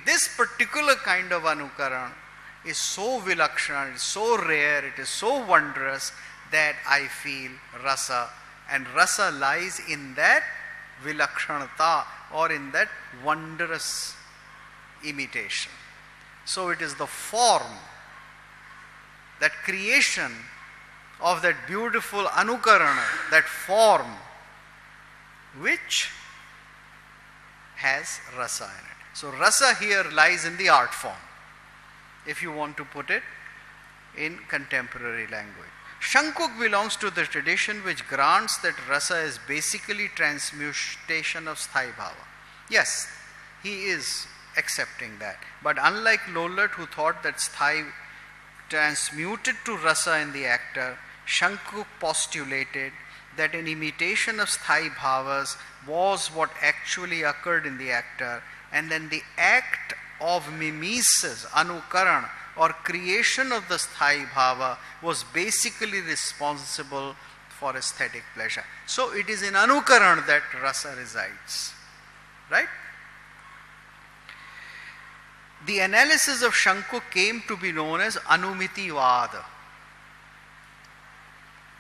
this particular kind of anukaran is so vilakshana, it is so rare, it is so wondrous that I feel rasa, and rasa lies in that vilakshanata or in that wondrous imitation. So it is the form, that creation of that beautiful anukarana, that form which has rasa in it. So rasa here lies in the art form, if you want to put it in contemporary language. Shankuk belongs to the tradition which grants that rasa is basically transmutation of sthai bhava. Yes, he is accepting that. But unlike Lollert, who thought that sthai transmuted to rasa in the actor, Shankuk postulated that an imitation of sthai bhavas was what actually occurred in the actor, and then the act of mimesis, anukaran, or creation of the sthai bhava was basically responsible for aesthetic pleasure. So it is in anukaran that rasa resides. Right? The analysis of Shankuk came to be known as Anumitivad.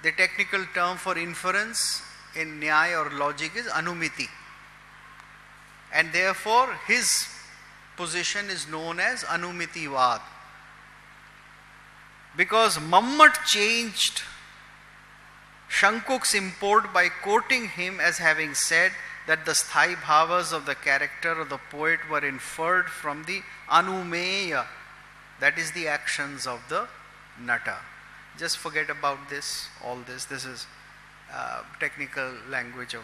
The technical term for inference in Nyaya or logic is Anumiti. And therefore his position is known as Anumitivad. Because Mammat changed Shankuk's import by quoting him as having said that the sthai bhavas of the character of the poet were inferred from the anumeya, that is the actions of the nata. Just forget about this, all this. This is technical language of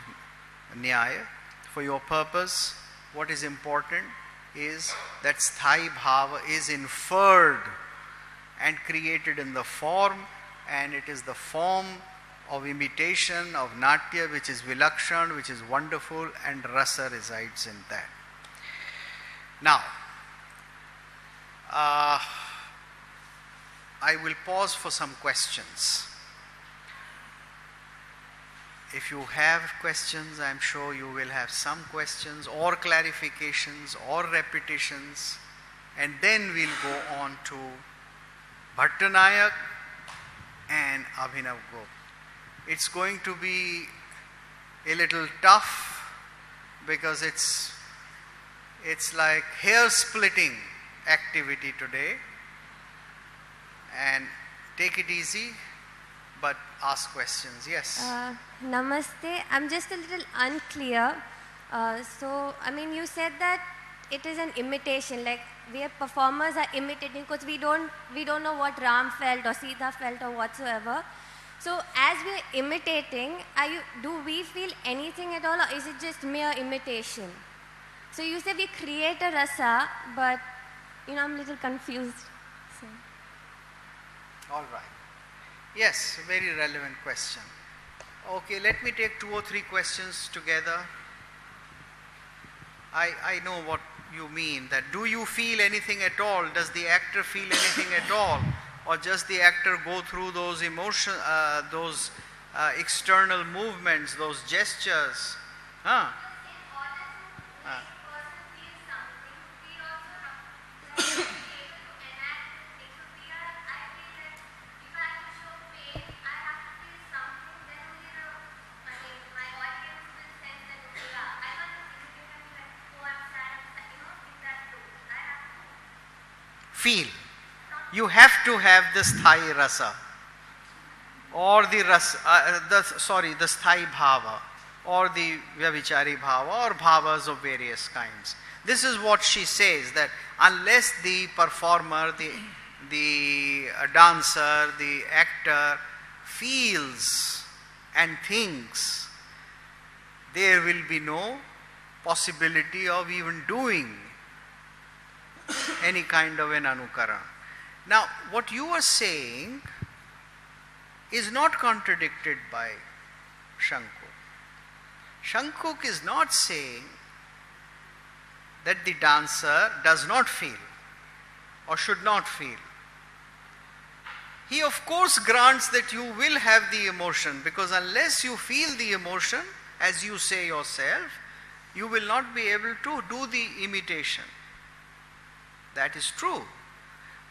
Nyaya. For your purpose, what is important is that sthai bhava is inferred and created in the form, and it is the form of imitation of natya which is vilakshan, which is wonderful, and rasa resides in that. Now, I will pause for some questions. If you have questions, I am sure you will have some questions or clarifications or repetitions, and then we'll go on to Bhattanayak and Abhinav Gop. It's going to be a little tough because it's like hair splitting activity today, and take it easy but ask questions. Yes. Namaste. I'm just a little unclear. So, I mean, you said that it is an imitation, like we performers are imitating because we don't know what Ram felt or Sita felt or whatsoever. So, as we are imitating, do we feel anything at all, or is it just mere imitation? So, you say we create a rasa, but I'm a little confused. So. All right. Yes, very relevant question. Okay, let me take 2 or 3 questions together. I know what you mean, that do you feel anything at all? Does the actor feel anything at all? Or just the actor go through those emotions, those external movements, those gestures? Huh? Feel. You have to have the sthai rasa, or the rasa, the sthai bhava, or the vyavichari bhava, or bhavas of various kinds. This is what she says, that unless the performer, the dancer, the actor feels and thinks, there will be no possibility of even doing any kind of an anukara. Now, what you are saying is not contradicted by Shankuk. Shankuk is not saying that the dancer does not feel or should not feel. He of course grants that you will have the emotion, because unless you feel the emotion, as you say yourself, you will not be able to do the imitation. That is true.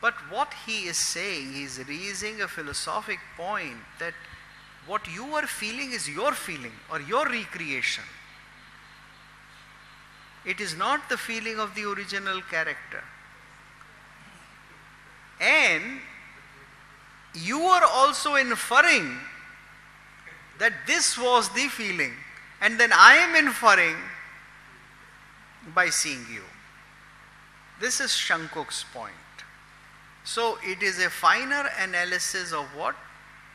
But what he is saying, he is raising a philosophic point that what you are feeling is your feeling or your recreation. It is not the feeling of the original character. And you are also inferring that this was the feeling, and then I am inferring by seeing you. This is Shankuk's point. So it is a finer analysis of what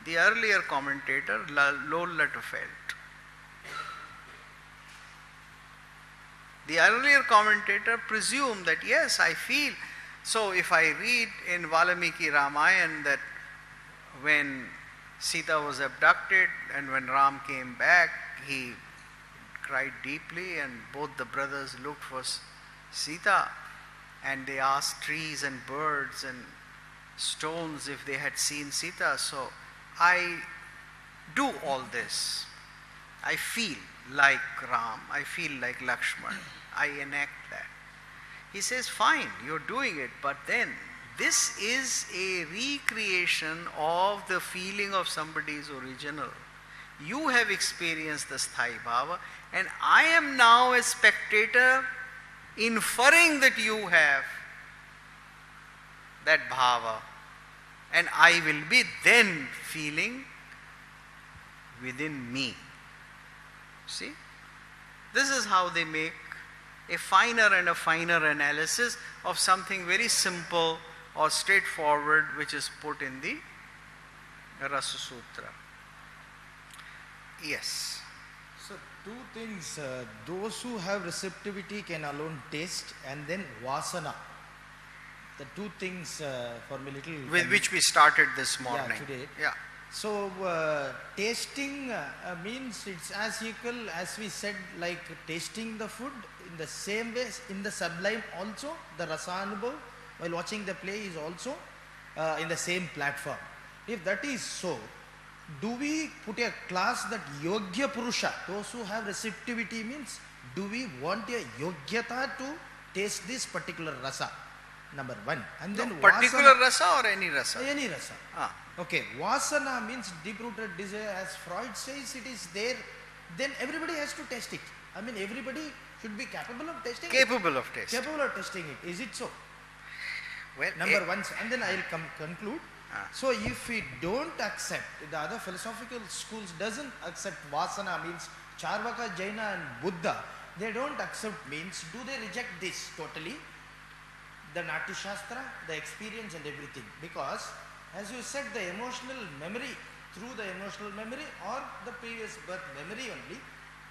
the earlier commentator Lollat felt. The earlier commentator presumed that yes, I feel. So if I read in Valmiki Ramayana that when Sita was abducted and when Ram came back, he cried deeply and both the brothers looked for Sita and they asked trees and birds and stones if they had seen Sita. So I do all this. I feel like Ram, I feel like Lakshman, I enact that. He says, fine, you're doing it, but then this is a recreation of the feeling of somebody's original. You have experienced the Sthai Bhava, and I am now a spectator inferring that you have that Bhava, and I will be then feeling within me. See? This is how they make a finer and a finer analysis of something very simple or straightforward which is put in the Rasa Sutra. Yes. So two things, those who have receptivity can alone taste, and then vasana. The two things for me little... With which we started this morning. Yeah, today. Yeah. So tasting means it's as equal as we said, like tasting the food in the same way, in the sublime also, the rasanubhav while watching the play is also in the same platform. If that is so, do we put a class that Yogya Purusha, those who have receptivity, means do we want a Yogyata to taste this particular rasa? Number one. And then particular vasana, rasa or any rasa? any rasa. Ah. Okay, vasana means deep-rooted desire, as Freud says it is there, then everybody has to test it. I mean, everybody should be capable of testing Capable it. of tasting. Capable of testing it. Is it so? Well, Number one, and then I will conclude. Ah. So if we don't accept, the other philosophical schools doesn't accept vasana, means Charvaka, Jaina and Buddha, they don't accept means, do they reject this totally? The Natya Shastra, the experience and everything. Because as you said, the emotional memory, through the emotional memory or the previous birth memory only,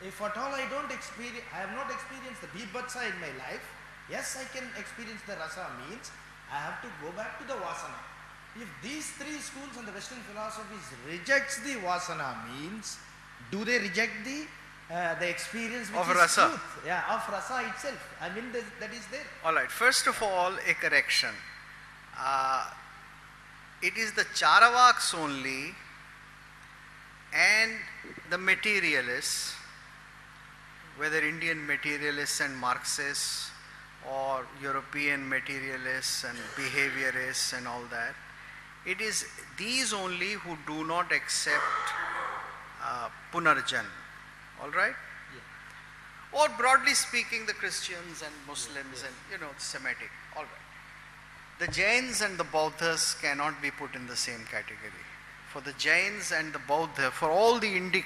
if at all I don't experience, I have not experienced the bibhatsa in my life, yes, I can experience the rasa, means I have to go back to the vasana. If these three schools and the Western philosophies rejects the vasana, means do they reject the experience which of is rasa? truth? Yeah, of rasa itself. I mean, that is there. All right. First of all, a correction. It is the Charavaks only and the materialists, whether Indian materialists and Marxists or European materialists and behaviorists and all that, it is these only who do not accept Punarjan. All right? Yeah. Or broadly speaking, the Christians and Muslims and, Semitic. All right. The Jains and the Bauddhas cannot be put in the same category. For the Jains and the Bauddha, for all the Indic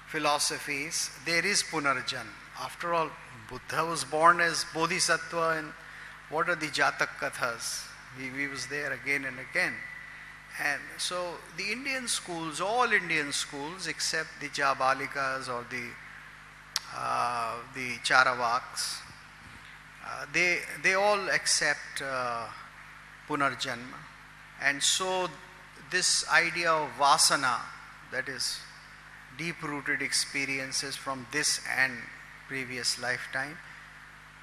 philosophies, there is Punarjan. After all, Buddha was born as Bodhisattva, and what are the Jatak Kathas? He was there again and again. And so the Indian schools, all Indian schools except the Jabalikas or the Charavaks, they all accept Punarjanma. And so this idea of vasana, that is deep-rooted experiences from this and previous lifetime,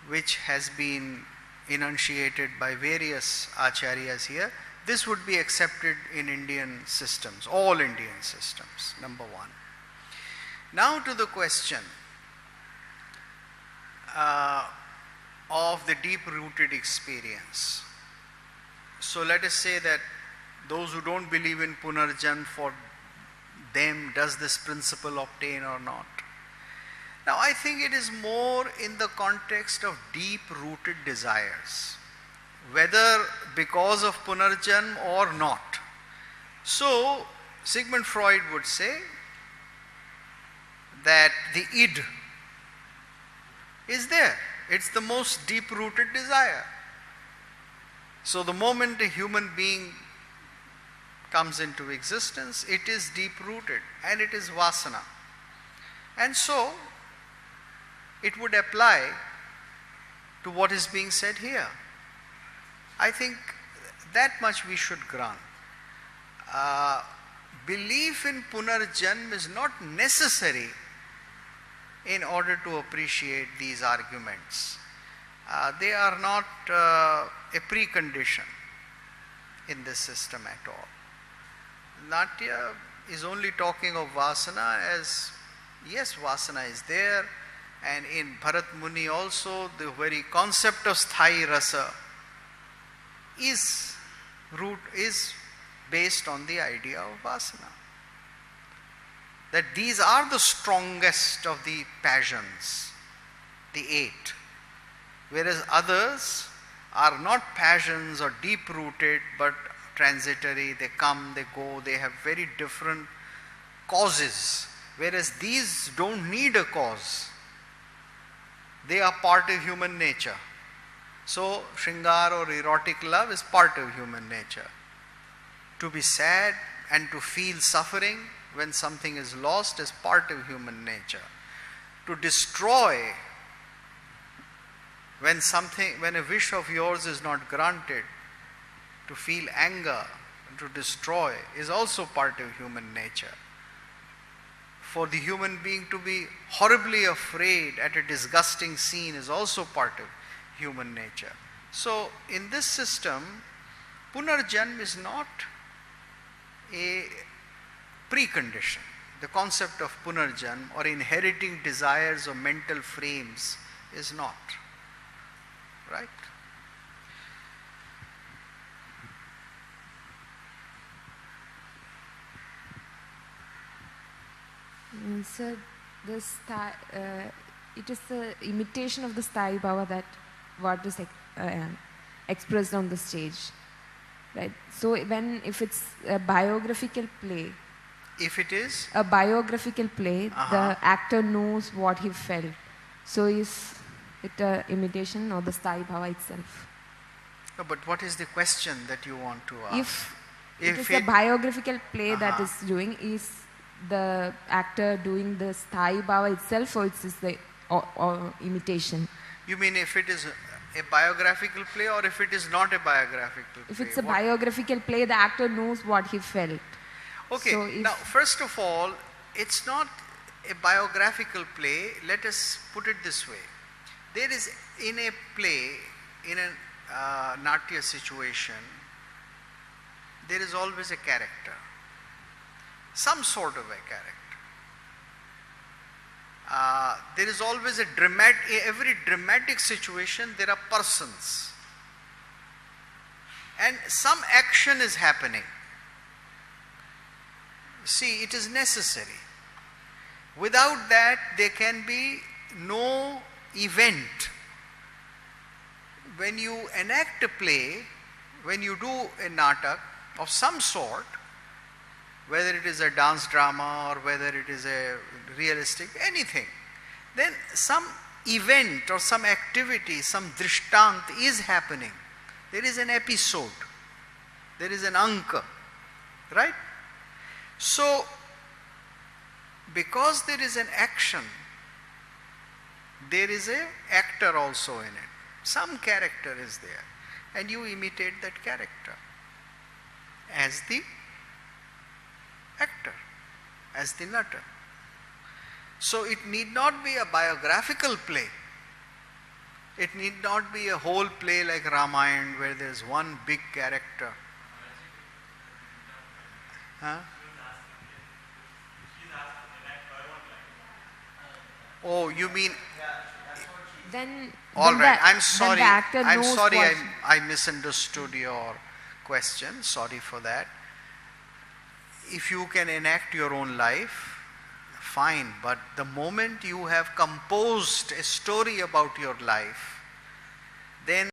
which has been enunciated by various acharyas here, this would be accepted in Indian systems, all Indian systems, number one. Now to the question. of the deep-rooted experience. So let us say that those who don't believe in Punarjan, for them does this principle obtain or not? Now I think it is more in the context of deep-rooted desires, whether because of Punarjan or not. So Sigmund Freud would say that the id is there. It's the most deep-rooted desire. So the moment a human being comes into existence, it is deep-rooted and it is vasana. And so it would apply to what is being said here. I think that much we should grant. Belief in Punarjanm is not necessary in order to appreciate these arguments. They are not a precondition in this system at all. Natya is only talking of vasana as, yes, vasana is there, and in Bharat Muni also the very concept of sthayi rasa is based on the idea of vasana. That these are the strongest of the passions, the 8. Whereas others are not passions or deep-rooted but transitory, they come, they go, they have very different causes. Whereas these don't need a cause. They are part of human nature. So Shringar or erotic love is part of human nature. To be sad and to feel suffering when something is lost is part of human nature. To destroy when a wish of yours is not granted, to feel anger and to destroy is also part of human nature. For the human being to be horribly afraid at a disgusting scene is also part of human nature. So in this system, Punarjanm is not a precondition. The concept of Punarjanm or inheriting desires or mental frames is not. Right? Sir, it is the imitation of the sthayi bhava that what is expressed on the stage, right? So if it's a biographical play, if it is a biographical play, the actor knows what he felt. So is it a imitation or the sthayi bhava itself? No, but what is the question that you want to ask? If it is a biographical play that is doing, is the actor doing the sthayi bhava itself, or it's the or imitation? You mean if it is a biographical play or if it is not a biographical play? If it's a biographical play, the actor knows what he felt. Okay, so now first of all, it's not a biographical play. Let us put it this way. There is in a play, in a Natya situation, there is always a character. Some sort of a character. There is always every dramatic situation there are persons. And some action is happening. See, it is necessary. Without that, there can be no event. When you enact a play, when you do a natak of some sort, whether it is a dance drama or whether it is a realistic, anything, then some event or some activity, some drishtant is happening. There is an episode. There is an anka. Right? So, because there is an action, there is an actor also in it. Some character is there. And you imitate that character as the actor, as the nata. So it need not be a biographical play. It need not be a whole play like Ramayana where there is one big character. Huh? Oh, you mean then All then right, the, I'm then sorry. the actor I'm knows sorry what, I misunderstood your question. Sorry for that. If you can enact your own life, fine. But the moment you have composed a story about your life, then